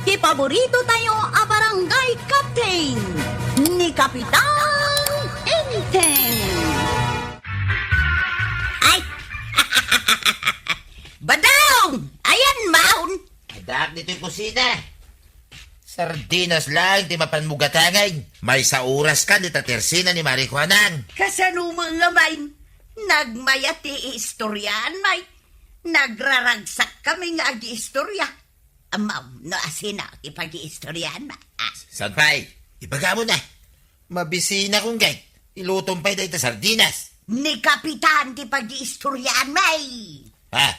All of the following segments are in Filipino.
Ti paborito tayo a barangay captain ni Kapitan Enteng. Ay! Badong! Ayan, maun! Adak dito'y kusina. Sardinas lang, di mapanmugatangay. May sa oras ka, di tatersina ni Marie Juanang. Kasano mga main? Nagmayati istoryan, may. Nagraragsak kami nga agi-istorya. Amaw, no asina, ipag-iistoryan, ma. Sanpay, ibaga mo na. Mabisina kong gay. Ilutong pa'y dahil sardinas. Ni Kapitan, ti pag-iistoryan, may. Ha?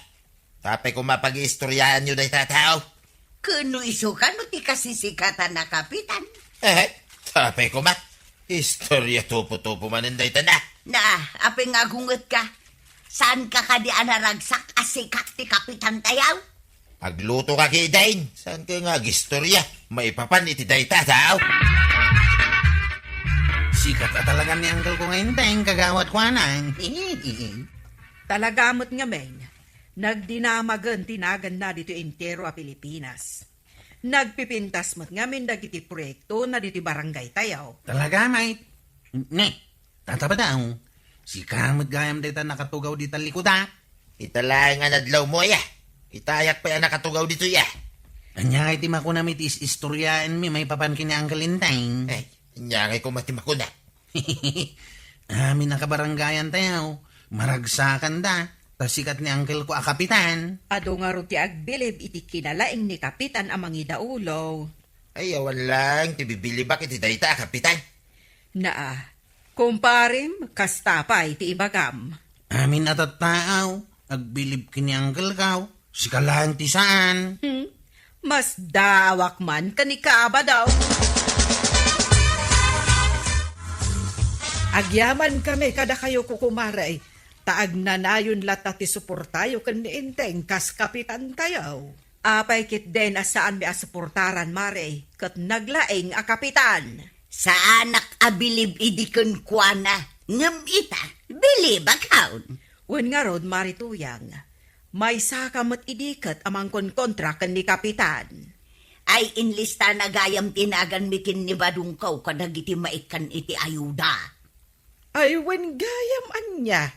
Tapay kung mapag-iistoryahan nyo dahil tatao. Kuno iso ka no ti kasisikatan na Kapitan. Tapay ko ma. Istorya tupo-tupo maninday na. Na, apeng agungot ka. Saan ka ka di anaragsak asikat ti Kapitan tayaw? Pagluto ka kay Dain. Saan ka nga gistorya? Maipapan iti day tatao. Sikat na talaga ni Uncle ko ngayon tayong kagawat ko anang. Talagamot nga, men. Nagdinamagan tinagan na dito entero a Pilipinas. Nagpipintas mat nga men dagiti proyekto na dito barangay tayaw. Talaga, mate. Ne, tataba daw. Si kamot gayam dito nakatugaw dito likuda. Italang nga nadlaw mo ya. Itayak pa yan nakatugaw dito ya. Anya kay tima ko na mitis istoryaan mi may papankin ni Uncle Intang. Ay, nyangay ko matimako na. Amin nakabaranggayan tayo. Maragsakan da. Tas sikat ni Uncle ko a kapitan. Ado nga ro ti agbilib iti kinalaing ni Kapitan amang idaulo. Ay, awan lang. Tibibili ba kiti dayta, kapitan? Naa, kumparim, kastapay ti ibagam. Amin atat tao. Agbilib kini Uncle kaw. Sikalaan ti saan. Mas dawak man kanikaba daw. Agyaman kami kada kayo kukumaray. Taag na nayon lata ti suportayo kan ni Inteng kas Kapitan tayo. Apay kit den asaan mi asuportaran mare kat naglaing a Kapitan. Sa anak abilib idikon kuana. Ngam ita, bilib akaun. Wen nga rod marituyang. May sakamat idikat amang kontra kan ni Kapitan. Ay inlista na gayam tinagan mikin ni Badungkaw kadag iti maikan iti ayuda. Ay wen gayam anya.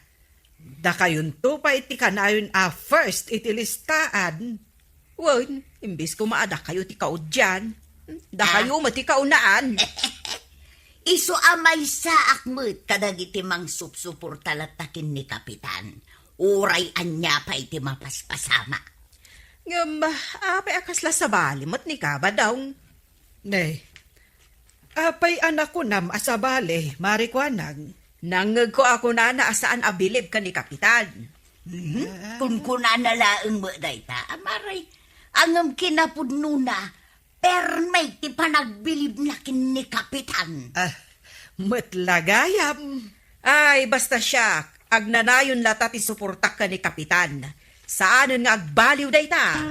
Da kayon to pa iti kanayon a first iti listaan. Wen, imbis ko maada kayo ti kaudyan. Da kayo mati kaunaan. Iso amay sa akmet kadag iti mang supsuportalatakin ni Kapitan. Uray anya pa iti mapaspasama. Ngam, apay akasla sa balimot ni Kaba daw. Nay, apay anak ko nam asabali, marikwanag. Nangag ko ako na asaan abilib ka ni Kapitan. Kung kunanalaang mo dayta, amaray, angam kinapudno na, permay ti panagbilib na kin ni Kapitan. Matlagayam. Ay, basta siya, agnanayon lata ti suportak ka ni Kapitan. Saan nga agbaliw dayta?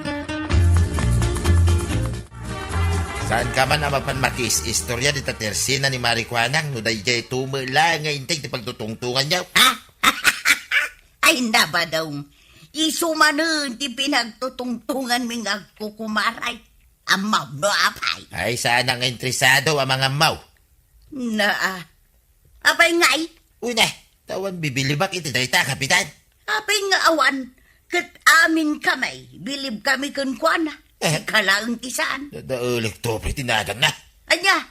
Saan ka man amapan makis, istorya di tatersina ni Marie Juanang no day jay tumula nga intay ti pagtutungtungan niya. Ha? Ay naba daw, isumanon ti pinagtutungtungan ming agkukumaray. Amaw no apay. Ay, saan ang interesado ang mga maw? Na, apay ngay, Una, tawan bibili ba iti dayta, kapitan? apay nga awan, kat amin kamay, bilib kami kun kuana. Kalaang tisaan. Dadaulik to, tinagan na. Anya,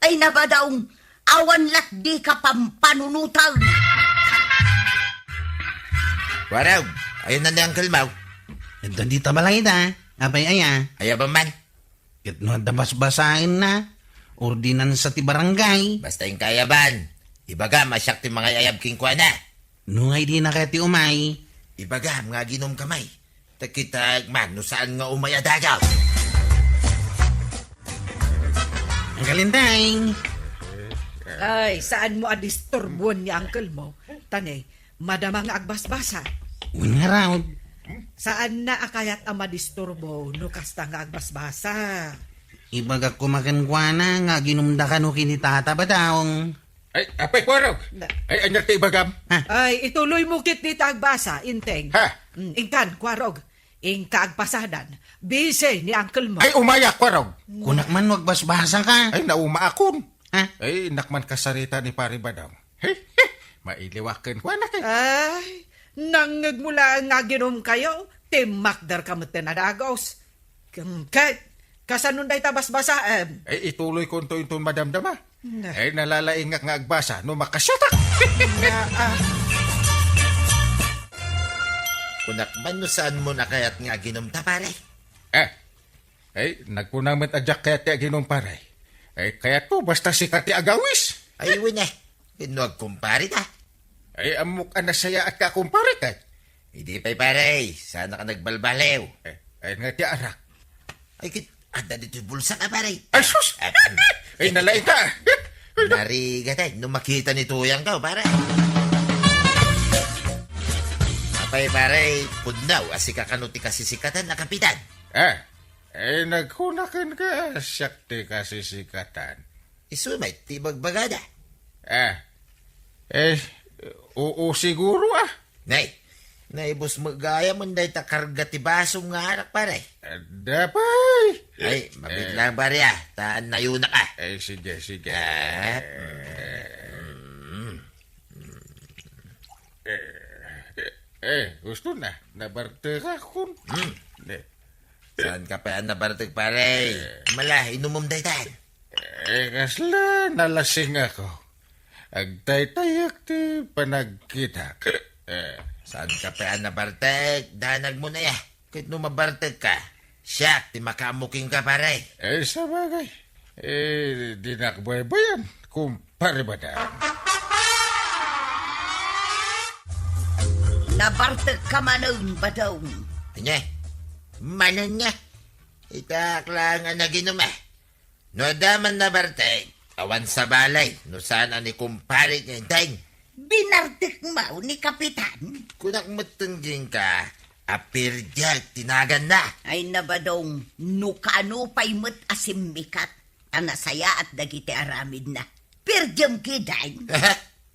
ay nabadaong awan lat di ka pampanunutaw. Waraw, ayun na ni Uncle Mau. Dito malay da. Apay aya. Ayaw ba man? Kat no dabas-basain na. Ordinan sa ti barangay. Basta yung kayaban. Ibaga, masyak ti mga ayab king kwa na. Nungay di na kaya ti umay. Ibaga, mga ginom kamay. Takitag man, no saan nga umayadagaw. Ang kalintang. Ay, saan mo adisturbuan ni uncle mo? Tanay, madama nga agbasbasa. Una raw. Saan na akayat ang madisturbo no kasta nga agbasbasa? Ibaga kumakan kwa na nga ginumda ka no kinitata ba daong. Ay, apay ko raw. Ay, anyar kay bagam. Ay, ituloy mo kit ni tagbasa, inteng. Ha? Ingkan, kwarog. ing kaagpasadan, busy ni Uncle Mo. Ay, umayak ko raw. Kunak man wag basbasa ka. Ay, nauma akon. Ha? Ay, nakman kasarita ni Pari Badam. Mailiwakan ko anak eh. Ay, nangag mula nga ginom kayo, timakdar ka mo tinadagos. Kasanunday tabas basa, Ay, ituloy ko ito madamdama. Na. Ay, nalalaingak nga agbasa no makasyatak. Kunak man no saan mo na kaya't nga ginumta pare? Ay, nagpunamit adyak kaya ti aginom paray. Ay, kaya to basta sikat ti agawis. Ay, win eh. Inuag kumpare ta. Ay, amok anasaya at kakumparit ay. Hindi pa'y pare, sana ka nagbalbalew. Ay, nga ti arak. Ay, anda dito yung bulsa ka pare. Ay, sus! Ay, nalaing ka. Narigat nung makita ni Tuyang ka, pare. Apay pare, pudnaw, asika kanuti kasisikatan na kapitan. Ay, naghunakan ka. Siyakti kasi sikatan. Isumay, tibagbagada. Oo siguro Nay, naibos magaya mo dahi ta karga ti basong nga anak pare. Dapay. Ay, mabit lang pare taan na yun na ka. Ay, sige. Gusto na. Nabarte ka kun. Saan ka pa nabartag pare? Mala, inumom dahi tan. Kasla, nalasing ako. Agtay-tayak ti panagkita. Saan ka pa nabartag? Danag mo na ya. Kahit nung mabartag ka, siyak, ti makamuking ka pare. Sa bagay. Dinakboy ba yan? Kumpare ba na? Nabartag ka manon ba daw? Anya, manan niya. Itak lang ang naginom No daman nabartag, awan sa balay, no saan ani kumpare niya intay. Binartik mo ni Kapitan? Kunak matungging ka, apirjal, tinagan na. Ay nabadong nukano pa'y mo't asimmikat. Ang nasaya at dagiti aramid na. Pirjam kiday.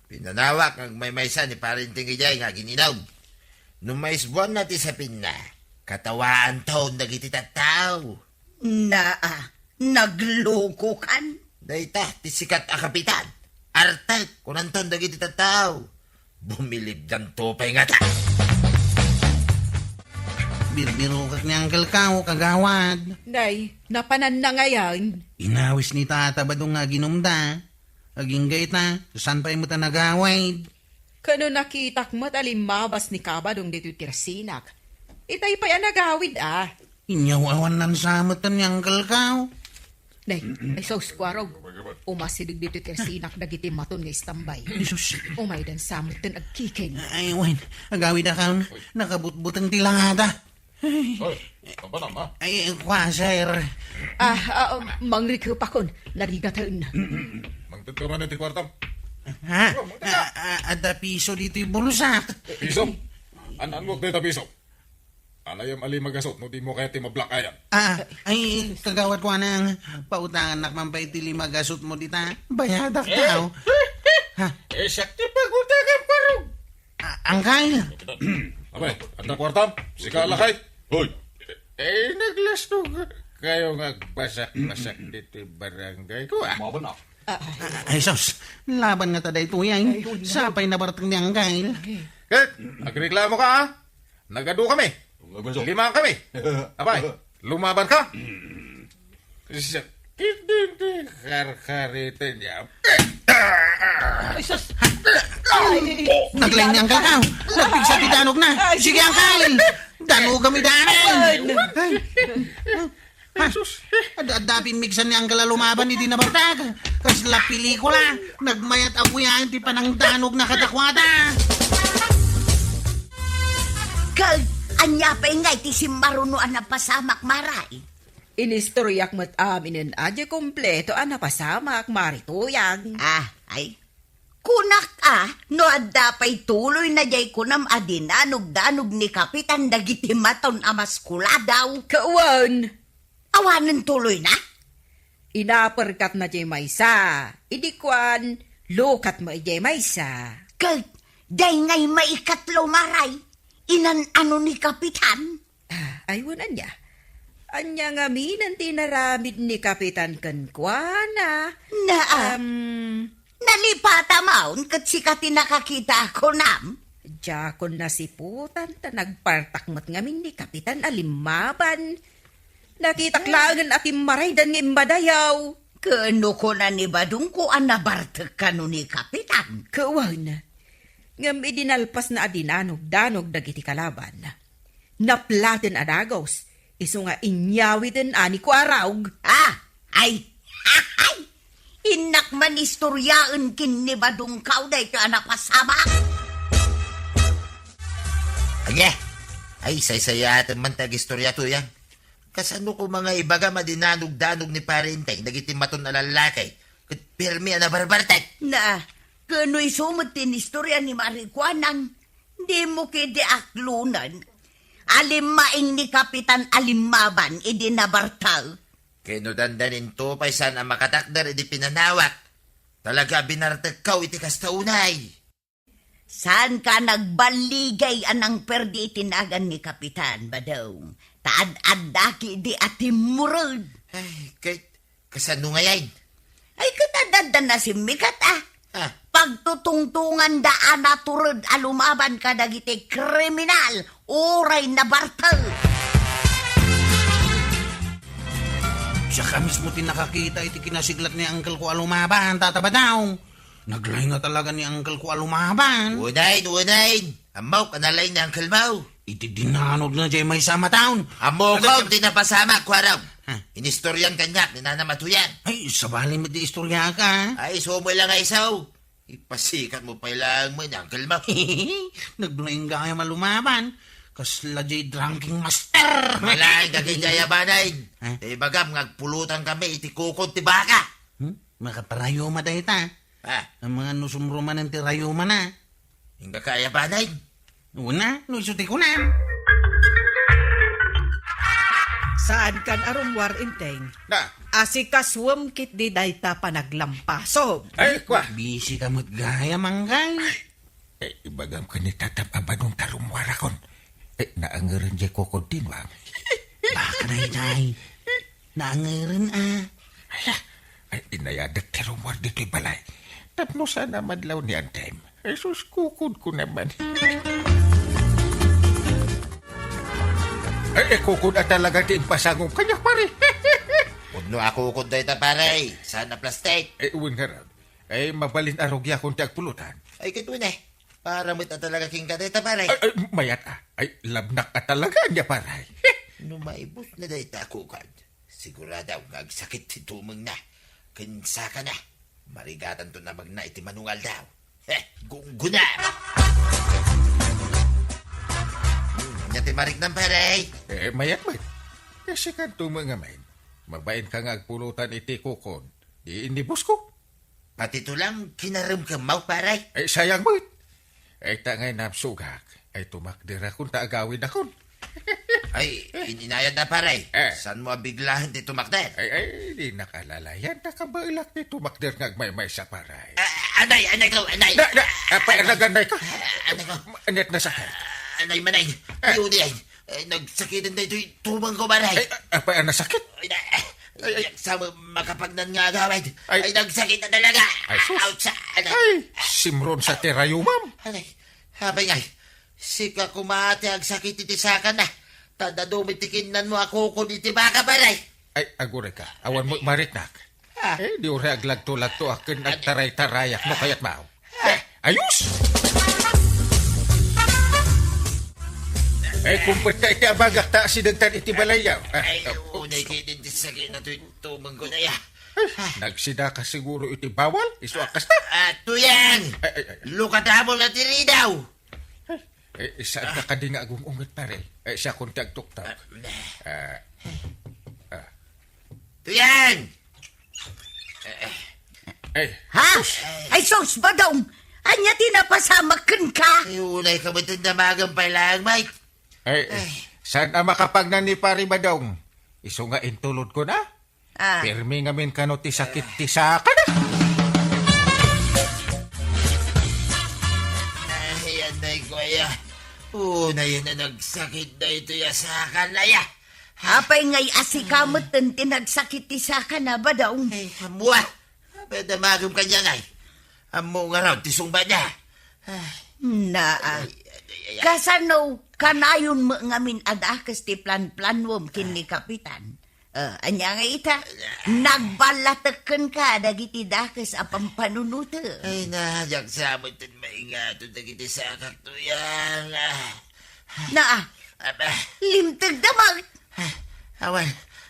Pinanawak ang may maysa ni parinting ijay nga gininaw. Nung may isbuan natin sa pinna, katawaan taon dagiti tattaw. Nagloko kan? Dayta, tisikat a kapitan. Artag, kunanton dagiti tattaw. Bumilib dan topay nga ta. Birbiro kag ni Uncle Kao, kagawad. Nay, napanan na ngayon. Inawis ni tata ba dong nga ginumda? Aging gayta, saan pa mo ta nagawad? Kano nakitak mo't alimabas ni Kabadong dito tirsinak. Itay pa yan nagawid Inyaw awan nan samatan ni Uncle Kao. Nay, ay sos kwarog. Umasidig dito tirsinak dagiti maton nga istambay. Jesus. Umay dan samutan agkiking. Ay, wen, agawid akang nakabutbutang tilangada. Hoy, apa nama? Ay, kwa, sir. Mangrikyo pa kon, narigatan. Magtutuman na ti kwartam. Ha? Ada piso dito yung bulusak. Piso? Anan mo dito piso? Alayam ali magasot, no di mo kaya ti mablakayan. Ay, kagawad ko nang pautangan nakmampay ti magasot mo dita. Bayadak tao. Siyakti pagutagan parang. Angkay. Abay, anda kwartam, sika lakay. Hoy! Naglastog kayo ngagbasak-basak dito barangay ko Maba na. Ay, sos, laban nga taday tuyay. Sapay na baratang ni Angkay. Kat, nagreklamo ka Nagado kami. 5 kami. Abay, lumaban ka. Hindi karkaritin niya. Naglain ni Angkay Kao. Nagpigsa ti danog na. Sige, Angkay. Danog kami danin. Adapin migsan ni Angkay lumaban ni dinabartag. Kasla pelikula. Nagmayat ako yan ti panang danog na katakwada. Anya pa ingay ti si marunuan na pasamak maray. Inistoryak mo't aminin adya kompleto napasamak marituyag. Ay. Kunak no adda pa'y tuloy na jay kunam adinanog-danog ni Kapitan dagiti maton amaskula daw. Kawan! Awanan tuloy na? Inaperkat na jay maysa. Idikwan, lukat mo jay maysa. Day ngay maikatlo maray. Inan ano ni Kapitan? aywan anya. Anya nga minan tinaramid ni Kapitan Kankwana. Nalipata maun kat sikati nakakita ko nam. Jakon na siputan ta nagpartakmat ngamin ni Kapitan Alimaban. Nakitaklangan at imaraydan ng imbadayaw. Kano ko na ni Badung ko ang nabartag ka no ni Kapitan. Kawan, ngam idinalpas na adinanog-danog dagiti kalaban. Naplaten adagos, iso nga inyawiden ani ko arawg. Ay! Inak man istoryaan kin ni Badung kaw day ka napasama. Anya, ay saysayatan man tag-istorya to yan. Kasano ko mga ibaga madinanog-danog ni parentay, nagitim maton na lalaki, kat pirmi na barbartay. Na, kano'y sumutin istorya ni Marikwanang, di mo kede aklunan. Alimaing ni Kapitan Alimaban, idinabartal. Kinudandanin to pa'y sana makatakdar iti pinanawak. Talaga binartag kaw iti kastaunay. Saan ka nagbaligay anang perdi itinagan ni Kapitan Badong? Taad-adaki di atimurod. Ay, kasano ngayon? Ay, katadada na si Mikat Pagtutungtungan daan na turod alumaban ka dagiti kriminal, uray na bartal. Siya mismo tinakakita iti kinasiglat ni Uncle ko Alumaban, tataba daw. Naglay nga talaga ni Uncle ko Alumaban. Unayin. Amaw, kanalay ni Uncle Mau. Iti dinanod na jay may sama taon. Amo ko, tinapasama, kwaraw. Inistoryan kanyak, ninanamatuyan. Ay, sabali mo di istorya ka. Ay, sumoy lang nga isaw. Ipasikat mo pa ilang mo ni Uncle Mau. Naglaing gaya malumaban. Kasla jay drinking master. Malaing kagigayabanayin. Bagam, ngagpulutan kami, iti kukot ti baka. Makaparayuma dahi ta. Ang mga nusumruman ng tirayuma na. Hingga kayabanayin. Una, nusuti ko na. Saan kan arumwar inteng? Na, Asikaswam kit di dayta pa naglampaso. ay, kwa. Busy ka mo't gaya, manggay. Ibagam ka ni tatap abadong tarumwara kon. Naangaran jay kokod din, wang. Baka na itay. Naangaran Ay, inayadak tarumwar dito'y balay. Tapno sana madlaw ni Antime. Ay, sus, kukod ko naman. Ay, kukod at talaga din pasangong kanya, pare. Puno ako kukot dahi ta paray. Sana plastic. Ay, uwin nga rin. Ay, mabalin arogya kung tagpulutan. Ay, kito na. Para mo't na talaga king dahi ta paray. Ay, mayat Ay, labnak ka talaga niya, paray. Numaibos na dahi ta kukad. Siguradaw, ngagsakit si tumang na. Kinsa ka na. Marigatan to na magna iti manungal daw. Guna! Nyati marig ng paray. Mayat. Kasi kanto mga main. Mabain ka nga agpulutan iti kukod. Di inibos ko. Pati to lang, kinaram ka mau paray. Ay, sayang mo. Ay, tangay napsugak. Ay, tumakdira kung taagawin akon. Ay, ininayad na paray. Eh. Saan mo biglahan di tumakder? Ay, di nakalalayan. Nakabailak ni tumakder ngagmay-may sa paray. Anay ko. Naganday ka. Anay ko. Anet na sakit. Anay manay. Yun yan. Nagsakitan na ito tumang ko paray. Ay, nasakit. Sa makapagnan nga agawid. Ay. Ay, nagsakit na talaga. Ay, sus. Outside. Ay, simron sa terayo, ma'am. Anay. Habay ngay. Sika kumate ang sakit iti saka na. Tada dumitikinan mo ako kung iti baka paray. Ay, agure ka. Awan mo mariknak. Di ure aglagto-lagto akin nagtaray-tarayak no kayat mao. Ayos! Kumpet ka iti abagak ta sinagtan iti balayaw. Ay, unay kayo din sakit na tumang ko na ya. Nagsida ka siguro iti bawal? Iso akas na. Tuyang! Lukatamo na tiri daw. Saan ka di nga agungungit pare? Siya kung tagtuktak. Tuyang! Ay, sos Badong! Anya tinapasamakan ka? Ay, unay ka matindamagang pailang, Mike. Saan na makapagnan ni pare Badong? Iso nga intulod ko na? Pirmi ngamin ka no ti sakit ti saka na. Ay, anay ko, ay. na yun na nagsakit na ito ya sa kanaya. Apay ngay asikamot tinagsakit isa ka na ba daw? Ay, kamua. Pwede magam kanya ngay. Amo nga raw, tisong ba niya? Na, kasano kanayon mo ngamin adakas ti plan-planwom kini kapitan. Anya nga ita, nagbalatakan ka dagiti dakas apang panunuto. Ay, najak sa mo ito maingato dagiti sa kaktuyang. Na, Aba, limtag damag.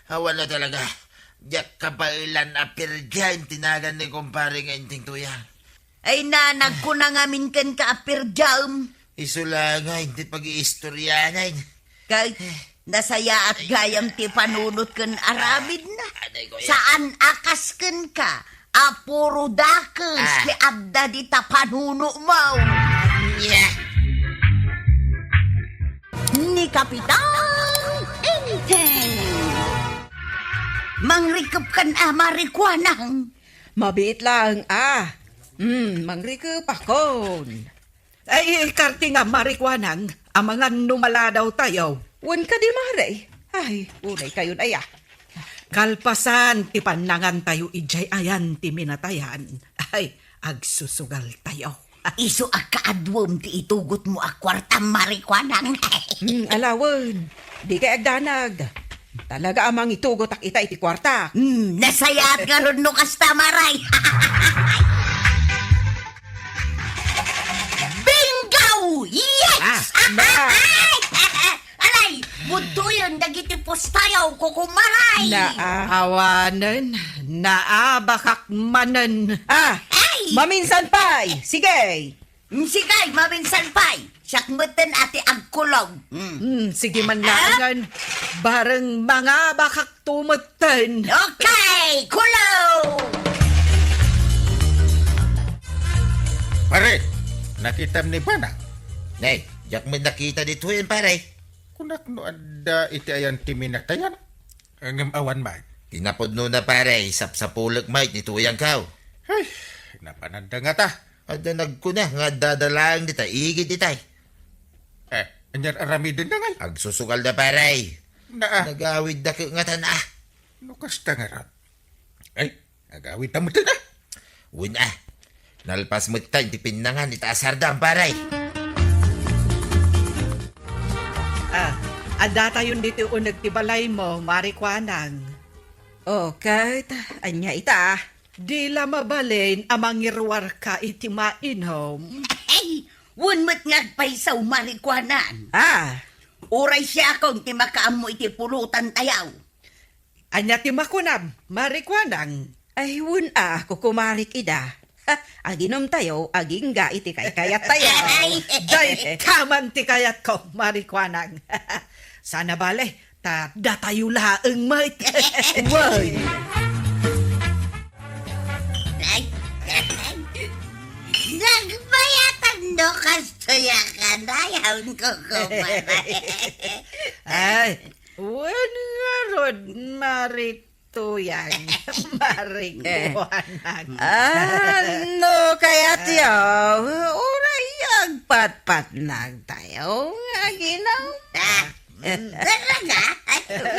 awan na talaga. Diyak kapailan apirgyan tinagan ni kumpare nga inting tuyang. Ay nanag ko na ngamin kan kaapirjam. Isula nga, hindi pag-iistoryanan. Kahit nasaya at gayam ti panunot kan arabid na. Anay ko yan. Saan akas kan ka? Apuro dakas ti adda di ta panuno mo. Yeah. Ni Kapitan Enteng. Mangrikap kan marikwanang. Mabit lang, mangrikap akon. Ay, karti nga marikwanang, amangan numala daw tayo. Wan ka di mare. Ay, unay kayon aya. Kalpasan, ti panangan tayo ijay ayan ti minatayan. Ay, agsusugal tayo. Iso akaadwom ti itugot mo akwartang marikwanang. Alawan, di kay agdanag. Talaga amang itugot ak ita iti kwarta. Nasaya at karon no kastamaray. Bingo! Yes! Alay! Buto yun, dagiti postayaw kukumaray. Awanan, naabakak manan. Ay! Maminsan pay. Sige. Sigay, mabinsan pa'y. Sakmutan ati agkulog. Sige man langan, bareng mga bakak tumatan. Okay, kulog! Pare, nakita ni Bana. Nay, yak mo nakita dito yun, pare. Kunak no ada iti ayan timinatayan. Ang awan may. Tinapod no na, pare. Sapsapulak, Mike, ni tuyang kaw. Ay, napananda nga ta. Ada nagkuna nga dadalang dita, igit ditay. Anyar arami din na ngay. Agsusugal na, pare. Na, Nagawid na nga tanah. nukas ta nga rat. Ay, nagawid na mo din na. Una, nalpas mo tayo, di pinangan, ita asardang, pare. Ada tayon dito unag tibalay mo, marikwanang. Okay, anya ita. Di la mabalin amang irwar ka iti mainom. Hey, wunmat ngagpaysaw marikwanan. Uray siya akong ti makaamo iti pulutan tayaw. Anya ti makunam, marikwanang. Ay, wun kukumarik ida. Aginom tayo, aging ga iti kay kayat tayo. Day kaman ti kayat ko, marikwanang. Sana bale, datayo laeng mate. Way. Nagbayatan do kastaya ka na yawn ko kumaray. Ay, wen nga rod, marituyan, marikwanang. Ano kaya tiyo? Uray agpat-pat nag tayo. Aginaw. Talaga?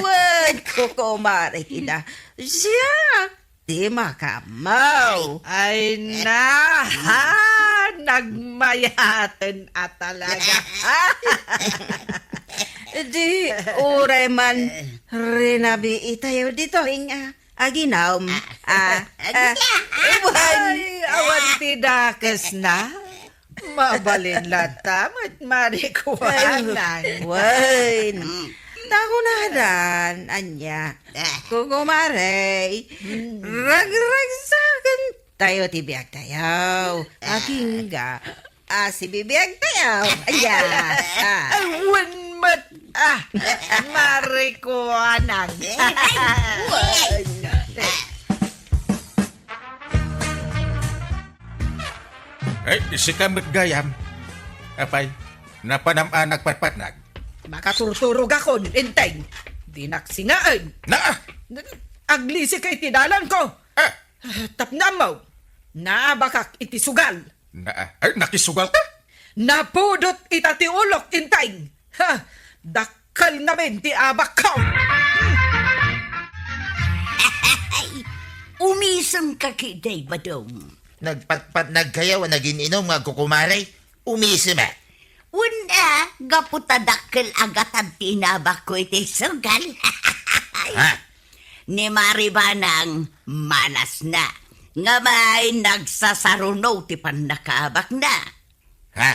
Wag kukumarik ida. Siya. Di makamaw. Ay na, nagmayatan at talaga. Di, uray man, rinabi itayo dito, hinga. Aginaw. Ay, awan tidakas na. Mabalin latam at marikuanan. Wain. Tako na dan, anya. Kukumaray. Rag-ragsakan tayo tibiyag tayo. Aking ga. Si bibiyag tayo. Anya. Awan mat, marikuanan. Ay, si kamot gayam. Apay, napanam-anak patpatnag. Makaturturog ako, inteng. Di naksingaan. Na, Aglisi kay tinalan ko. Tapnam mo. Naabakak iti sugal. ay, nakisugal ka? Napudot itati ulok intay. Ha, dakal namin ti abak ko. Umisang ka kiday badong. Nagpatpat nagkayaw naging inom nga kukumaray. Umisim eh. Una, gaputa dakkel agatan tinabak ko iti sugal. Ha? Ni Maribanang manas na. Nga may nagsasaruno ti panakaabak na. Ha?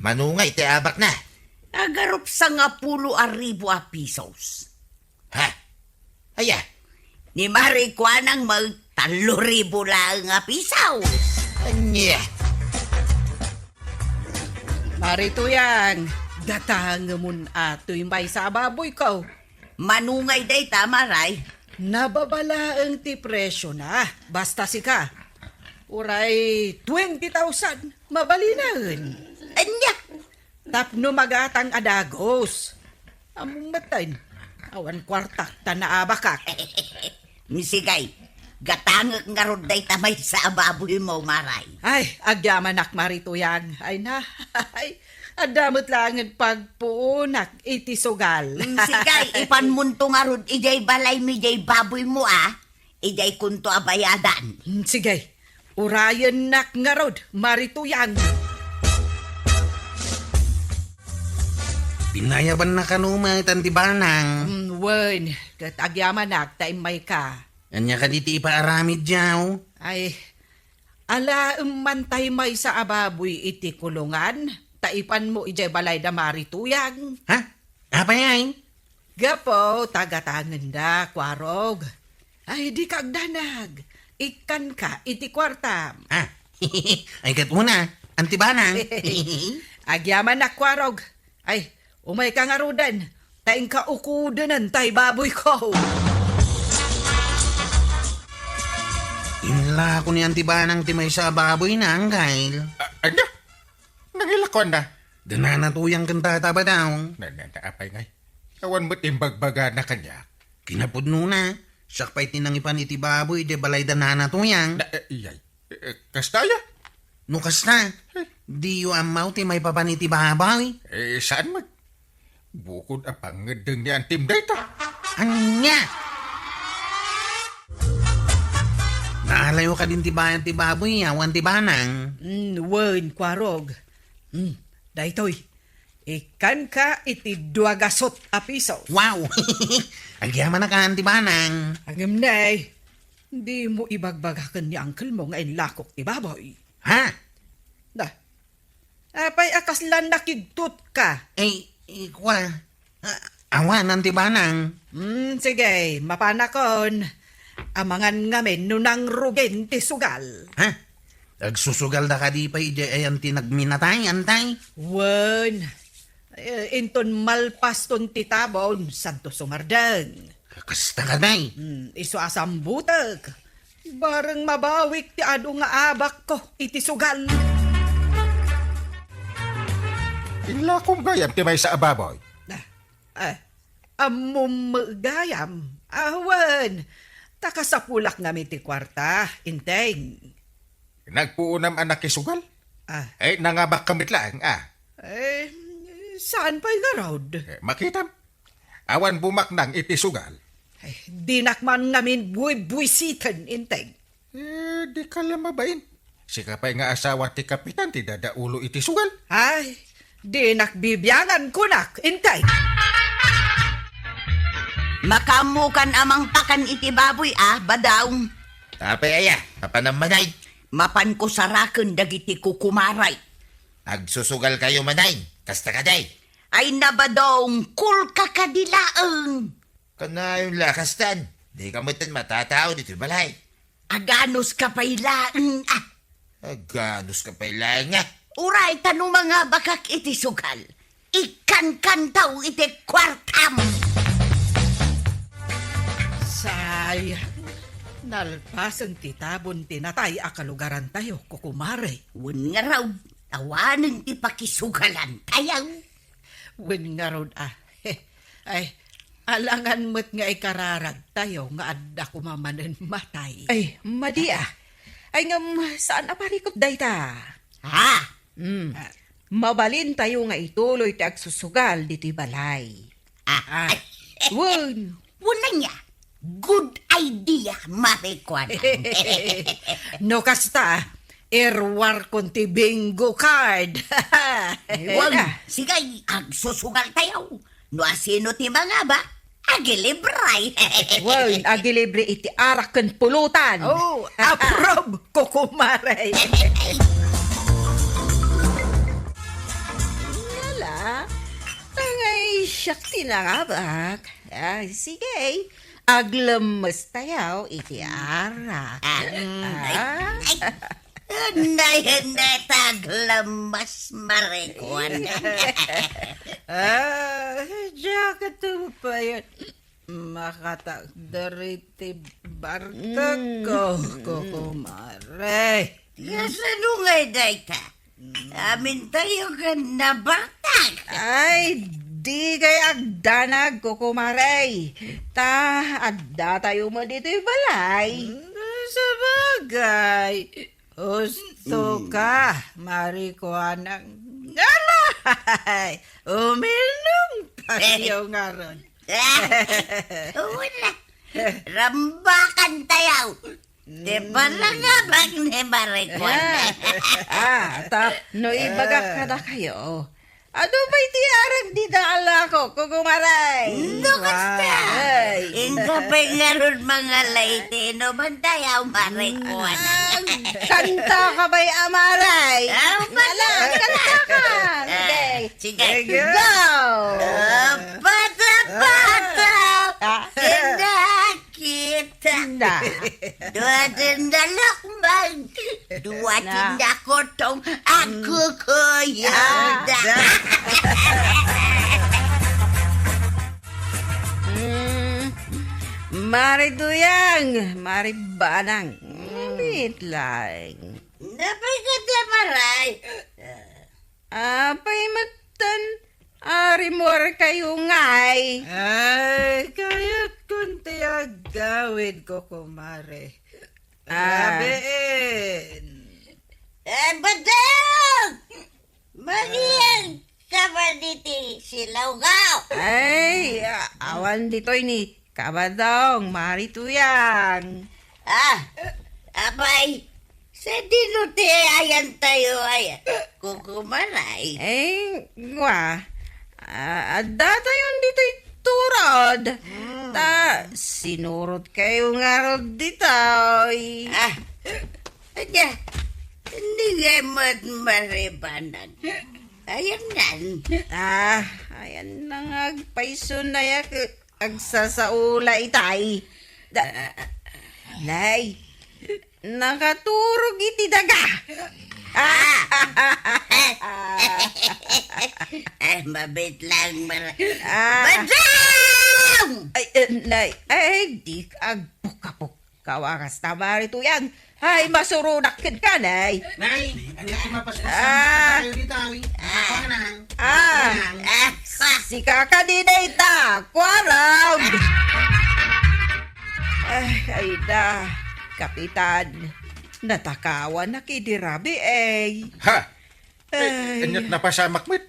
Manungay ti abak na. Agarup sa nga 10,000 a pesos. Ha? Aya. Ni Marikwanang mag 3,000 lang a pesos. Anya. Marito yang, datang mun ato'y may sa baboy ko. Manungay day tamaray. Nababalaang ti presyo na, basta sika. Uray 20,000, mabalinaon. Anya. Tapno magatang adagos. Among matan, awan kwartak tanaabakak. Misigay, gatangak nga rod day tamay sa ababoy mo, maray. Ay, agyaman marito yang. Ay na, ay, adamot lang ang pagpuunak iti sugal. Sigay, ipanmunto nga rod, ijay balay mi jay baboy mo ijay kunto abayadan. Sige, urayan nak nga rod, marito yang. Pinayaban na kanuma tantibanang. Wen, kat agyaman nak, taimay ka. Anya ka diti ipaaramid yaw. Ay, ala mantay may sa ababoy iti kulungan, taipan mo ijay balay da marituyang. Ha? Apa yan? Gapo, tagatangan da, kwarog. Ay, di kagdanag. Ikan ka, iti kwartam. Ha? Ay kat una, antibanang. Agyaman na kwarog. Ay, umay ka nga rudan. Taing ka ukudanan tay baboy ko. Inla ko ni antibanang timay sa baboy na ang kail. Ano? Nangilakon na. Dananatuyang kanta taba daw. Apay ngay. Awan mo't imbagbaga na kanya. Kinapudno na. Siyak pa'y tinangipan iti baboy, de balay dananatuyang. Iyay. Kastaya? Nukas na. Di yu amaw ti may papaniti baboy. Saan mo? Bukod ang pangadang ni Antim data. Anya? Naalayo ka din ti bayan ti baboy, awan ti banang. Wen, kwarog. Daytoy, ikan ka iti 200 a piso. Wow! Agyaman na ka, ti banang. Agam nay, di mo ibagbagakan ni uncle mo nga inlakok ti baboy. Ha? Da, apay akas lan nakigtut ka. Kwa. Awan, ang ti banang. Sige, mapanakon. Amangan ngamin nunang rugen ti sugal. Ha? Agsusugal da ka di pa ije ayan ti nagminatay, antay. Wen, inton malpas ton ti tabon, santo sumardang. Kasta ka day. Iso asambutag. Barang mabawik ti ado nga abak ko, iti sugal. Ilakong gayam ti may sa ababoy. Amumagayam. Awan. Takasapulak namin ti kwarta. Inteng. Nagpuunam anak kisugal? Ah, Nangabak kamit lang, saan pa'y narod? Makitam. Awan bumaknang iti sugal. Dinakman namin buy-buisitan, inteng. Di ka lamabain. Si kapay nga asawa ti kapitan ti dadaulo iti sugal. Ay, dinakbibyangan kunak, inteng. Makamukan amang pakan iti baboy badaong. Apay aya. Kapanamanay. Mapan ko saraken dagiti kukumaray. Agsusugal kayo manay. Kasta ka day. Ay nabadong kul kakadilaeng. Kanayon lakastan. Di ka mo't matatao dito balay. Aganos ka pailaeng Aganos ka pa ilang nga. Uray tanong mga bakak iti sugal. Ikan-kantaw iti kwartam. Sayang. Nalpasan ti tabon tinatay akalugaran tayo, kukumare. Wen nga raw, tawanan ti pakisugalan tayaw. Wen nga rod Ay, alangan mo't nga ikararag tayo nga adda kumamanen matay. Ay, madi ah. Ay ngam, saan aparikot day ta? Ha? mabalin tayo nga ituloy ti agsusugal dito'y balay. Wen, Una niya, good idea, Marikwan. no kasta, erwar kon ti bingo card. Huwag, sigay, agsusugal tayo. No asino ti mga ba, agilibray. Wen, agilibre iti arak ken pulutan. Oh, approve, kukumaray. Wala, tangay siyak tinangabak. Sige, aglemes tayo iti arak. Hindi taglamas, Marikwan. Diya ka to pa yun. Makatagdariti bartag ko, kukumare. Kasano nga dayta? Amin tayo ka nabartag. Ay, di kay agdanag, kukumare. Adda tayo mo dito'y balay. Sa bagay, gusto ka, Marikuanang galay. Uminom tayo nga ron. Wala. Rambakan tayo. Di ba langabag ni Marikwan? No ibagak ka na kayo. Ano ba'y tiarag di daala ko, kukumaray? No, kasta. Inga pa nga ron mga laite, no man tayo, Marikwan. Kanta ka ba'y amaray? Wala, Kanta ka. Sige, Go! Bata-bata, kita. Na. Dua tinda lakbang, dua tinda kotong, aku kuyada. Mari Duyang, Mari Banang. Wait lang. Dapat ka maray. Apay matan, ari more kayo ngay. Ay, kaya't kunti agawid ko, kumare. Aben. Badang! Marian ka ba diti silawgaw? Ay, awan dito'y ni Kabadong, Mari Tuyang. Abay, sa dinuti ayan tayo ay kukumaray. Eh, adda tayo dito'y turod. Sinurot kayo nga rod dito'y. Hindi nga maribanan. Ayan nan. Ayan na nga, paiso na yak, agsasaula itay. Nay, nakaturog iti daga. Mabit lang Badang! Nay, di agpukapuk. Kawakas na Mari Tuyang. Ay, masurunakin ka, nay. Nay, ano yung mapaspasan na kayo dito? Panganang. Si kakadinita, kwarag. Ay da, kapitan. Natakawan na kidirabi eh. Ha? Ay. Anyat na pasamak mit.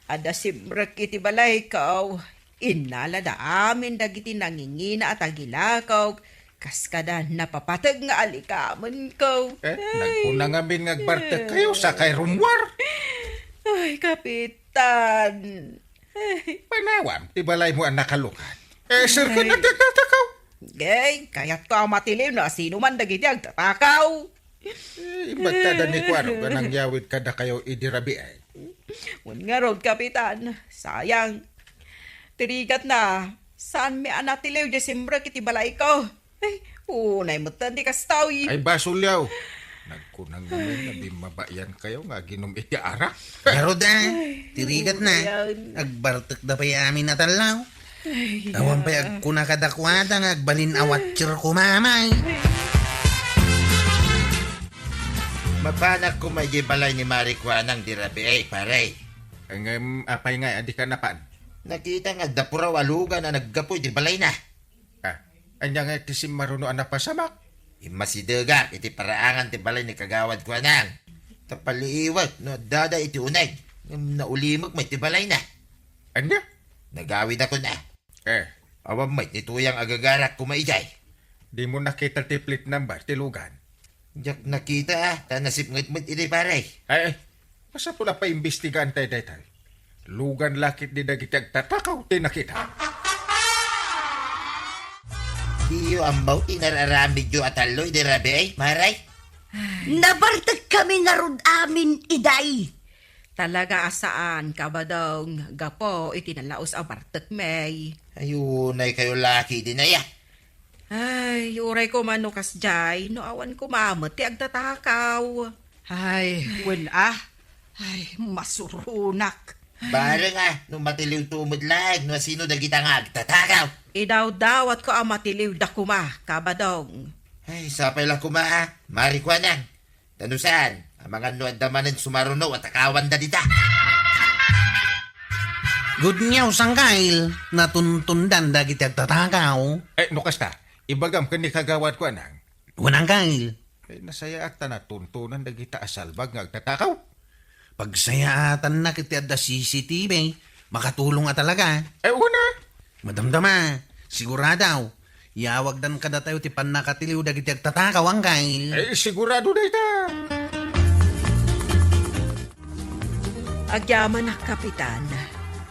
Ada simrek iti balay ko. Inala da amin dagiti nangingina at agilakaw. Kaskada napapatag nga alikaman ko. Nagpunang amin ngagbartag kayo sa kay rumwar. Ay, kapitan. Panawam, tibalay mo ang nakalukan. Sir ka nagtatakaw. Gay, kaya't ko ang matilim na sino man dagiti agtatakaw. Ba't kada ni Kwaro ka nang yawid ka na kayo idirabi ay? Mun nga rod, kapitan. Sayang. Tirigat na. Saan may anatilew di simbra kiti balay ko? Ay, unay mo tandi kastawi. Ay basulyaw. Nagkunang namin na bimabayan kayo nga ginom iti arak. Pero tirigat na. Agbartak da pa amin na talaw. Awan pa agkunakadakwada nga agbalin awatcher ko mamay. Mapanak ko may gibalay ni Marikwan ang dirabi ay paray. Ang apay nga, adi ka napan. Nakita nga dapura walugan na naggapoy di balay na. Anya nga iti si Maruno ang napasamak. Imasidaga iti paraangan ti balay ni kagawad ko nang. Tapaliiwat no dada iti unay. Naulimag may tibalay na. Anya? Nagawid ako na. Eh, Awan may tituyang agagarak kumaijay. di mo nakita ti plate number, ti lugan. Jak nakita tanasip ngit-ngit iti pare. Ay, masa pula pa imbestigaan tayo daytay. Lugan lakit di dagiti agtatakaw, ti nakita. Diyo ambaw tinararamid yo ataloy di rabi ay, maray. Nabartag kami nga rod amin, iday. Talaga asaan ka ba daw gapo itinalaos a bartek may. Ayunay kayo laki din na ya. Ay, uray ko manukas jay, no awan ko mamot ti agtatakaw. Ay, wen Ay, masurunak. Bara nga, nung matiliw tumod lag, no sino dagita nga agtatakaw. Idaw-dawat ko ang matiliw da kuma, kabadong. Ay, sapay lang kumaa, marikwanan. Tanusan, ang mga nuad damanan sumaruno at akawan da dita. Good news ang kail, natuntundan dagiti agtatakaw. Eh, no kasta, ibagam ka ni kagawad ko anang. Unang kail, Eh, nasaya akta na tuntunan dagita asalbag nga agtatakaw. pagsayaatan na kiti adda CCTV, makatulong nga talaga. Eh, una. Madamdama, siguradaw, yawag dan kada tayo ti panakatiliw dagiti agtatakaw ang kail. Eh, sigurado na ita. Agyaman na kapitan,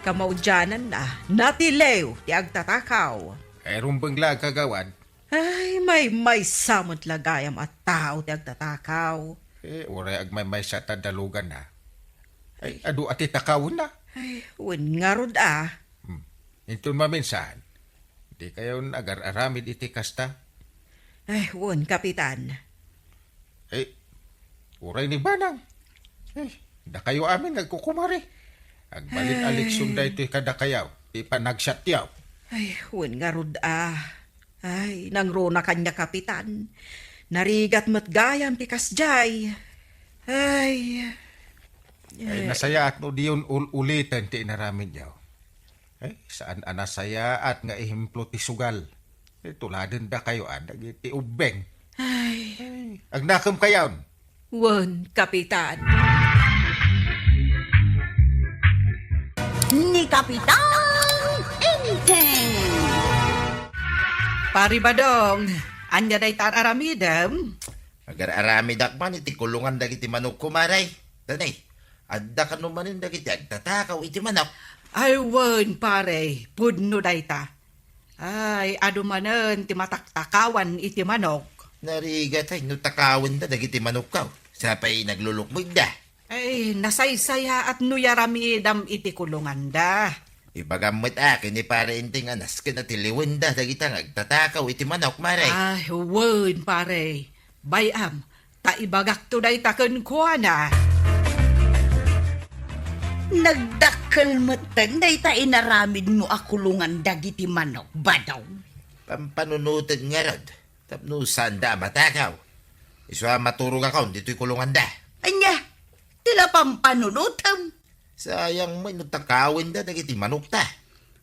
kamaudyanan na, natilew ti agtatakaw. Eh, rumbang lag kagawad. Ay, may samot lagayam at tao ti agtatakaw. Eh, oray agmay sa tadalugan na. Ay, adu ati takawon na. Ay, wen nga rod Ito maminsan. Di kayo agar-aramid iti kasta. Ay, wen kapitan. Eh, uray ni Banang. Eh, da kayo amin nagkukumari. Agbalin aliksyon da ito kada kayaw. Di pa nagsatyaw. Ay, wen nga rod Ay, nangrona kanya kapitan. Narigat mo't gayam ti kasjay. Ay, Ay, nasaya at no diyon ulitan ti inaramid yaw. Eh, saan anasaya at nga ihimplo ti sugal. Eh, tuladen da kayo dagiti ubeng. ay, Agnakam kayaw. wen kapitan. Ni Kapitan Enteng. Paribadong, anya day tararamidem. Agar-aramid akman iti kulungan dagiti manok kumaray. Tanay, adda ka numanin dagiti agtatakaw iti manok. Ay, wen pare, pudno day ta. Ay, adumanen ti mataktakawan iti manok. Narigat ay nutakawin da dagiti manok kaw. Sapay naglulukmig da. Ay, nasaysaya at nuyaramidam iti kulungan da. Ibagamot akin ni para inting anas kinatiliwin da dagiti agtatakaw iti manok maray. Ay, wen pare. Bayam, taibagak to day takon ko na. Nagdakkel matan day ta inaramid mo akulungan dagiti manok, badaw. Pampanunutan nga rod. Tapnusan da matakaw. Iswa maturog ako dito'y kulungan da. Anya, tila pampanunutam. Sayang may nutakawin da dagiti manok ta.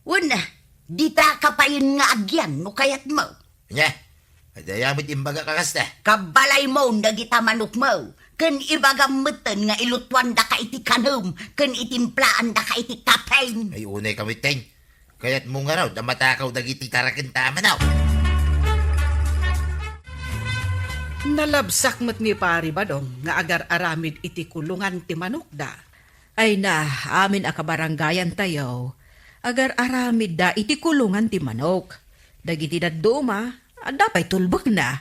Una, di ta kapayin nga agyan no kayat mo. Nya, adayamit imbaga kakasta. Kabalay mo dagita manok mo. Ken ibagamatan nga ilutwan da ka iti kanum. Ken itimplaan da ka iti kapain. Ay unay kamiteng. Kaya't mo nga raw na matakaw dagiti tarakin tama na. Nalabsak mo't ni pari badong nga agar aramid iti kulungan ti manok da. Ay na, amin akabaranggayan tayo. Agar aramid da iti kulungan ti manok. Dagiti daduma, dapay tulbok na.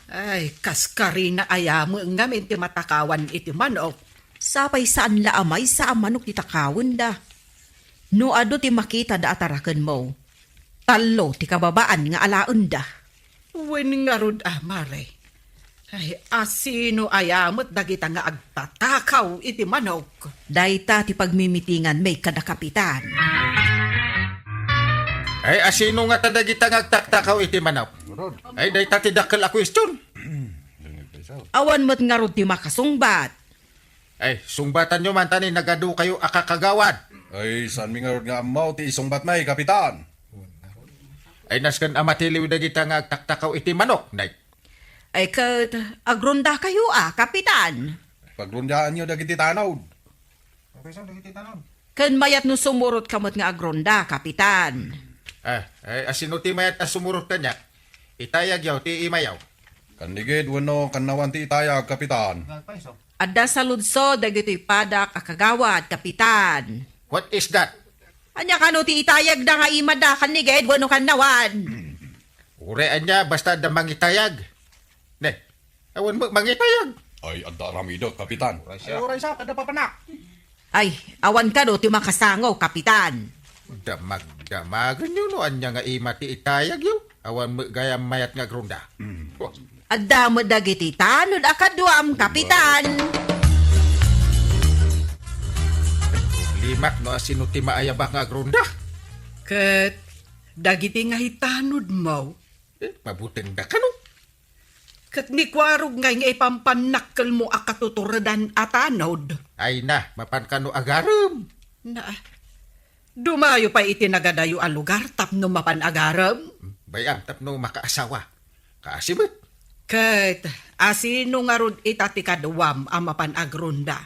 Ay, kaskari na ayamo ngamin ti matakawan iti manok. Sapay saan laamay sa manok ti takawon da. No ado ti makita da ataraken mo. Talo ti kababaan nga alaon da. Wen nga rod mare. Ay, asino ayamot dagita nga agtatakaw iti manok. Dayta ti pagmimitingan may kada kapitan. Ay, asino nga tadagita agtaktakaw iti manok? Ay, day tati dakkel a question. Awan mo't nga rod ti makasungbat. Ay, sungbatan nyo man tani nagadu kayo akakagawad. Ay, saan mi nga nga amaw ti isungbat may, kapitan? Ay, naskan amatiliw dagita nga agtaktakaw iti manok. Nay, Ay kat, agronda kayo kapitan. Pagrunjaan nyo dagiti tanaw. Okay, saan dagiti tanong? Kan mayat no sumurot kamot nga agronda, kapitan. Ay, asino ti mayat as sumurot kanya. Itayag yaw, ti imayaw. Kanigid wano kanawan ti itayag, kapitan. Adda sa ludso, dagito'y padak akagawad, kapitan. What is that? Anya kano ti itayag da nga imada kaniged, wano kanawan. Urean niya, basta da mangitayag. Ne, awan mo, mangitayag. Ay, anda ramido, kapitan. Uray sa, kada papanak. Ay, awan ka no, ti makasangaw, kapitan. Damagan yun, no, anya nga imati itayag yun. Awan mo, gaya mayat nga grunda. Oh, Adda mo dagiti tanod akaduam, kapitan. limak no, asino ti maayabak nga grunda. Kat, dagiti nga hitanod mo. Mabuting da ka, no? Kat ni kwarog nga ipampanakkel mo akatuturadan atanod. Ay na, mapan ka no agaram. Na, dumayo pa itinagadayo ang lugar tapno mapanagaram. Bayam, tapno makaasawa. Kaasibot. Kat, asino nga ron itati kaduam ang mapanagronda.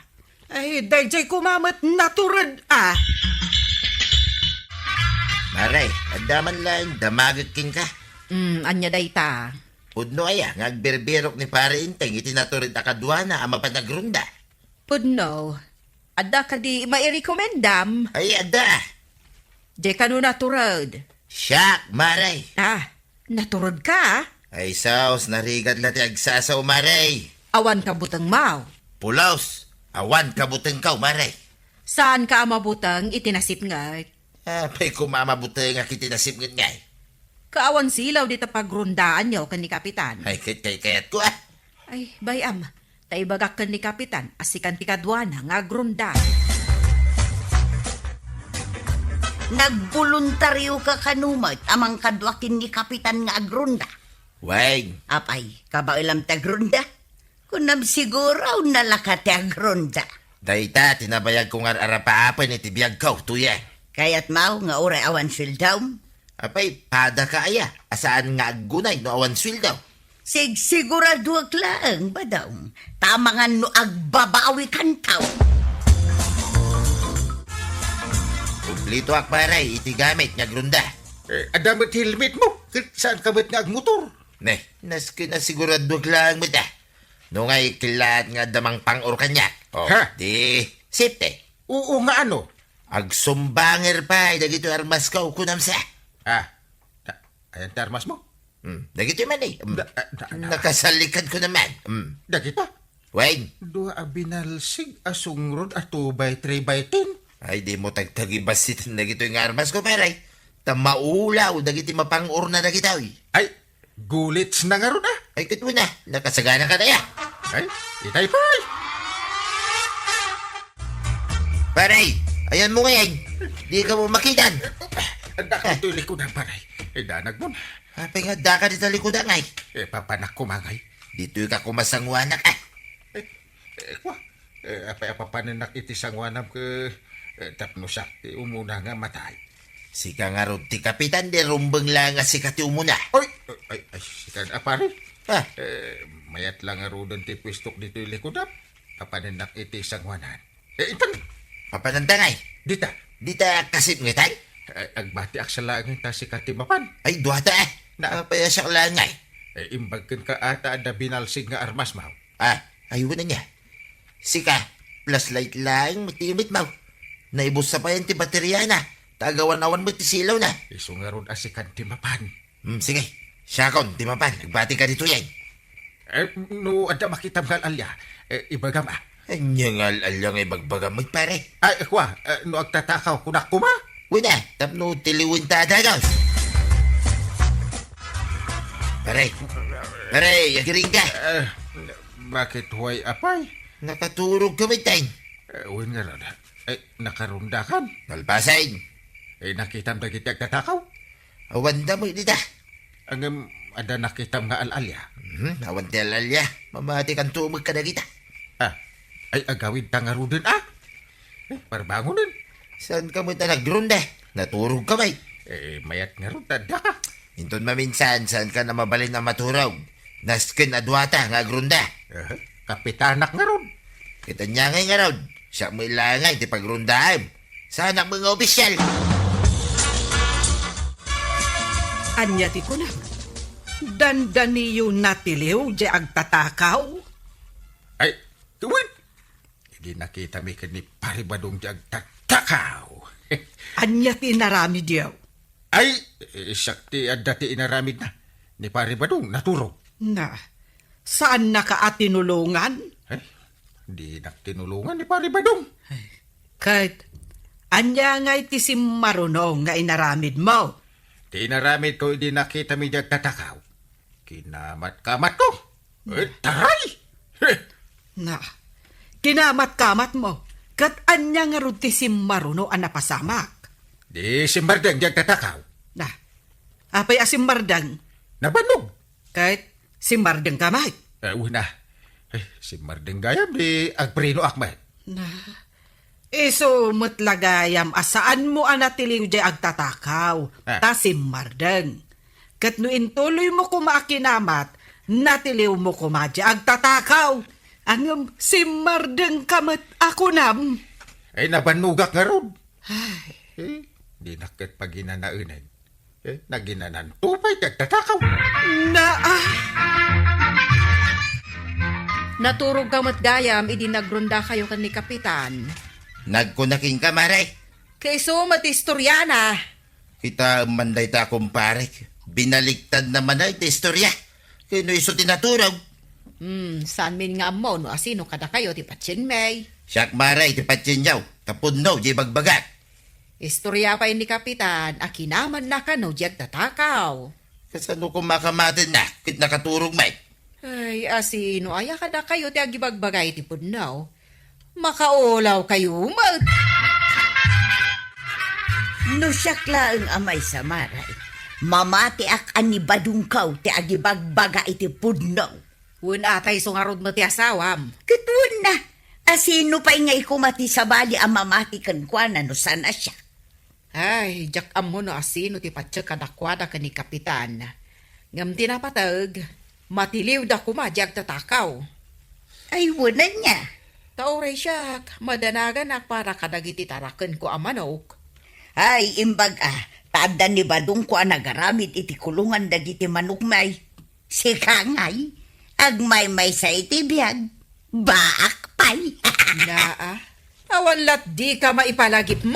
Ay, dayjay kumamat naturad Maray, andaman lang, damagit king ka. Anya dayta. Pudno aya, ngagberbirok ni pare inteng, itinaturid akadwana ang mapanagrunda. Pudno, adda ka di mairekomendam. Ay, ada. Di ka no naturad. Siyak, maray. Naturad ka? Ay, saos, narigad lang ti agsasaw, maray. Awan ka butang mau. Pulaos, awan kabuteng ka, maray. Saan ka mabutang itinasip nga? Pa'y kumamabuteng nga kitinasip nga. Kaawan silaw dito pagrundaan niyo kan ni kapitan. Ay, kayat ko Ay, bayam. Taibagak kan ni kapitan, asikan ti kadwana nga grunda. Nagboluntaryo ka kanumat amang kadwakin ni kapitan nga agrunda. Wag, Apay, kabailam ti agrunda? Kunam siguro nalaka ti agrunda. dayta, tinabayag ko nga arapaapan ni tibiyag ko, tuya. Kaya't mau nga oray awan sweldaw. Apay, pada ka aya, asaan nga agunay no awan swil daw. Sigurado ak lang ba daw? Tama nga no agbabawi kantaw. Kumplito ak paray, itigamit nga grunda. Adamot helmet mo. Saan ka ba't nga agmotor? Ne, nasigurado ak lang mo da. No ngay kilat nga damang pang-or kanya. Ha? Di, sipte. Oo nga ano? Agsumbanger pa, dagito armas ka kunam sa. Ayan tarmas mo. Dagito man Nakasalikad ko naman. Dagita. Wag, Dua abinalsig asungrod at 2x3x10. ay di mo tagtagibasit dagito yung armas ko paray. Tamaulaw, dagiti mapang-or na dagitaw. Ay, gulits na nga ron Ay, kat mo na, nakasagana ka na ya. Ay, itay pa. Paray, ayan mo ngayon. Di ka mo makitan. Anda ka ito'y likodan paray. Danag mo na. Apay nga, da ka dito likodan ngay. Papanak kumangay. Dito ka kumasangwanak Kwa, apay-apapananak itisang wanam ke tapno sakti umuna nga matay. Sika nga ron ti kapitan, di rumbang lang nga sikati umuna. Ay, sikan apari. Ha? Mayat lang nga rodon ti pwistok dito yung likodap. Papananak itisang wanan. Itan, Papanantangay. dita. Dita kasip nga tay. Agbati aksalaan ta si Katimapan. Ay, duhata Napayasyak lang ngay. Imbagkan ka ata da binalsig nga armas maw. Ayun na niya. Sika, plus light lang, matimit mo. Naibos sa pa yan ti baterya na. Tagawan-awan mo ti silaw na. Iso nga ron si Katimapan. Sige, Syakon, timapan, nagbati ka dito yan. No, ada makitam kal alya. Ibagam Anyangal alang ay bagbaga mo, pare. Ay, kwa, no agtatakaw kunak kuma. Wala, tapno tiliwin ta dagaw. Pare, yagiring ka. Bakit huway apay? Nakaturog ka may tayo. Uwin nga ron. Nakarundakan. Nalpasain. Nakitam na kita agtatakaw. Awanda mo dita. Ang ada nakitam nga alalya. Awan ti alalya. Mamati kan tumag ka na kita. Ay agawid tangarudin parbangunin. Saan ka mo ta nagrunda? Naturog ka may. Mayat nga ron, tanda ka. Hinton maminsan, saan ka na mabalin na maturog? Nasken adwata nga agrunda. Kapitanak nga ron. Kita niya ngay nga raw. Siya mo ilangay ti pagrundahan. Sana mga opisyal. Anya ti ko na. Dandaniyo natiliw di agtatakaw. Ay, tuwid. Hindi nakita mi ni Paribadong di agtatakaw. Anya ti narami diyaw. Ay, sakti at dati inaramid na. Ni Paribadong naturog. Na, saan nakaatinulungan? Ay, hindi naktinulungan ni Paribadong. Kahit, anya nga iti si marunong nga inaramid mo. Di inaramid ko hindi nakita mi di agtatakaw. Kinamat-kamat ko. Taray! Na, kinamat-kamat mo. Kat anya nga rin ti si maruno ang napasamak. Di simbardang di agtatakaw. Na, apay asim mardang. Nabanog. Kahit si mardang kamay. Una, si Marding Gayam di agprino akmet. Na, iso matlagayam asaan mo anatiliw di agtatakaw. Ta si mardang. Kat no intuloy mo kumakinamat, natiliw mo kumadya agtatakaw. Angam si mardang kamat ako nam. Ay, nabanugak nga ron. Di nakit paginanainan. Naginanan tupay agtatakaw. Na, Naturog kamat gayam, idi nagrunda kayo kan ni Kapitan. Nagkunaking ka, maray. Kayso matistoryana. Kita manday ta kumpare. Binaliktad naman ay ti istorya. Kino iso tinaturog. Saan min nga mo, no asino kada kayo ti patsin may. Siyak maray ti patsinyaw. Tapudno, di bagbagat. Istorya pa ni Kapitan, akinaman na ka no diyag tatakaw. Kasano kung makamatin na, kit nakaturog may. Ay, asino, aya kada kayo ti agibagbagay ti pudnaw. Makaulaw kayo, No siyakla ang amay sa maray. Mamati ak anibadong kaw ti agibagbaga iti pudnaw. Wun atay sungarod mo ti asawam. Kituon na. Asino pa ingay kumati sa bali ang mamati kan kwa na no sana siya. Ay, jak mo no asino ti patsa kadakwada ka ni Kapitan. Ngam tinapatag, matiliw da kumadyag tatakaw. Ay, wala niya. Tauray siya, madanagan ak para kadagiti tarakan ko amanok. Ay, imbag tada ni badong kwa nagaramit iti kulungan dagiti manukmay. Si Kangay, agmay-may sa iti biyag. Baak pay. Naa, awan lat di ka maipalagip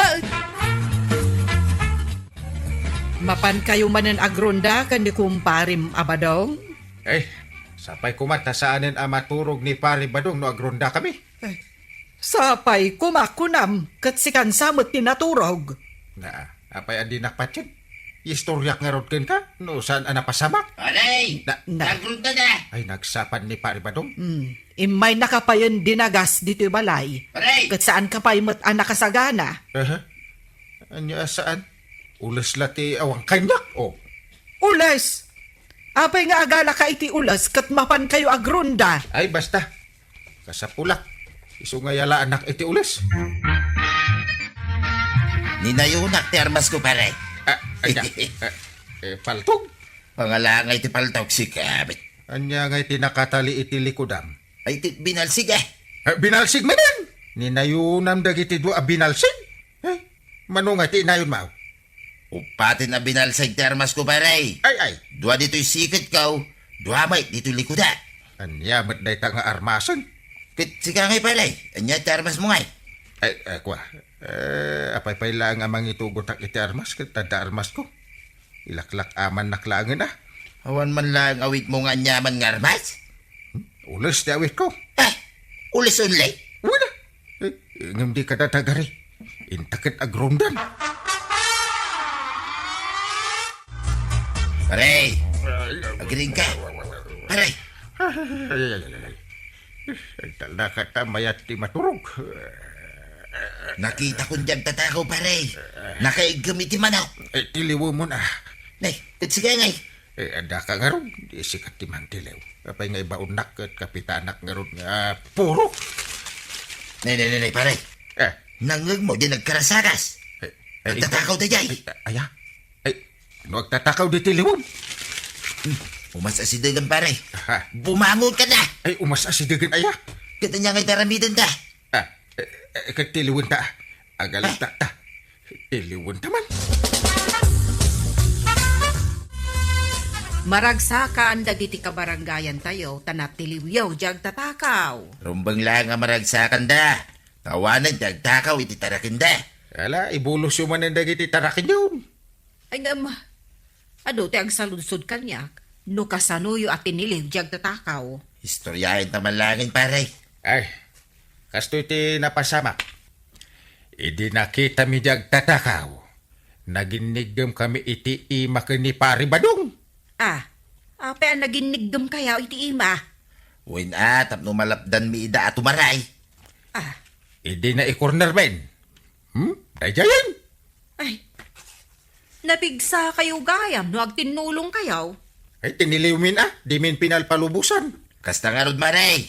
mapan kayo manan agronda kan ni kumparim abadong. Sapay kumata saanin ang maturog ni Paribadong no agronda kami. Sapay kumakunam kat si kansamot tinaturog. Na, apay andi nakpatsin. Istoryak nga ron ken ka, no saan ang napasamak. Aray! Na. Nagrunta na! Ay, nagsapan ni Paribadong. Imay nakapayon dinagas dito balay. Aray! Kat saan kapay mat ang nakasagana. Anya saan? Ulas lati awang kanyak, oh. Ulas! Apay nga agala ka iti ulas kat mapan kayo agronda. Ay, basta. Kasapulak. Iso nga yala anak iti ulas. Ninayunak ti armas ko, pare. Paltog. Pangalangay ti paltog si Kabit. Anya nga iti nakatali iti likudam. Ay ti binalsig Binalsig manan! Ninayunam dagiti dua binalsig. Mano nga ti inayon mao? Upatin na binalsig ti armas ko, pare. Ay. Dua dito'y sikit kaw, dua may dito'y likuda. Anya matday ta nga armasan. Kit si Kangay, pare. Anya ti armas mo ngay. Kwa. Apay lang nga mangitugot ak iti armas. Tanda armas ko. Ilaklak aman naklangan na. Awan man lang awit mo nga anyaman nga armas. Ulas di awit ko. Ulis unlay. Wala. Ngam di ka tatagari. Intakit agrundan. Pare. Magiling ka. Pare. Tala ka tamayat ti maturog. Nakita kong diyag tatakaw, pare. Nakaigami ti manok. Tiliwo mo na. Nay, kit si Kangay. Ada ka nga ron. Di sikat ti mantilew. Apay nga ibaunak at kapitanak nga ron nga puro. Nay, pare. Nangag mo, di nagkarasagas. Nagtatakaw tayo jay. Aya. No, agtatakaw di tiliwom. Umas asidagan pare. Ha? Bumangon ka na. Ay, umas asidagan aya. Kita niya ngay daramidan da. Katiliwan ta. Agalan ta. Tiliwan ta man. Maragsaka ang dagiti kabaranggayan tayo, tanatiliwyaw jag tatakaw. Rumbang lang ang maragsakan da. Tawanan dagtakaw iti tarakin da. Ala, ibulos yung man ang dagiti tarakin yun. Ay ngam, ado ti agsaludsod kanyak, no kasanuyo at tiniliw jag tatakaw. Istoryahin taman langin pare. Ay, kasto iti napasamak. Idi nakita mi jag tatakaw. Naginigam kami iti ima ni Pari Badong. Ape ang naginigdom kayaw iti ima. Uwin tapno malapdan mi ida at umaray. Idi na i-corner ben. Dayayan. Ay, napigsa kayo gayam, no agtinulong kayaw. Ay, tiniliw min di min pinalpalubusan. Kasta nga rod maray.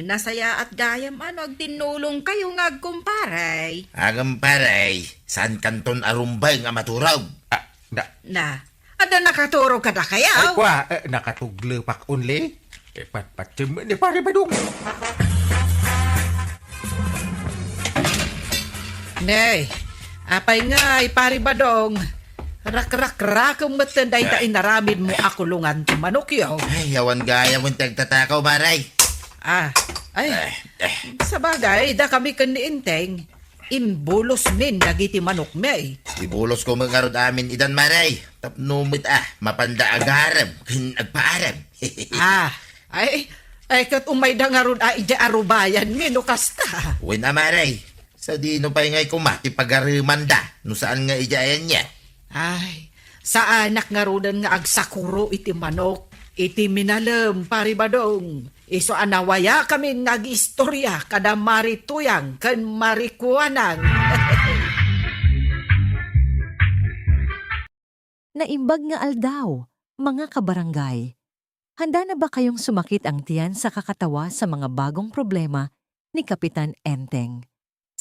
Nasaya at gayam, ano agtinulong kayo nga agkumparay. Agam paray, saan kanton arumbay nga maturaw? Ada nakaturo ka na Ay, kayaw. kwa, nakatuglo pak only. Patpatim ni Pari Badong. Nay, apay nga, Pari Badong. Rak-rak-rakong matanday ta inaramid mo akulungan ti manok yaw. Ay, yawan gaya mong tagtatakaw maray. Sa bagay, da kami kaniinteng. Imbulos min dagiti manok may. Ibulos ko mga rod amin idan maray. Tapnumit mapanda agarem, kin agpaarem. Kat umay da nga ron ija arubayan mi no kasta. Uwin maray. Sa di no pa ngay kumati pagarimanda. No saan nga ijayan niya. Sa anak nga rodan nga agsakuro iti manok. Iti minalem, Pari Badong. Iso anawaya kami nag-istorya kada marituyang kan marikuanang. Naimbag nga aldaw, mga kabarangay. Handa na ba kayong sumakit ang tiyan sa kakatawa sa mga bagong problema ni Kapitan Enteng?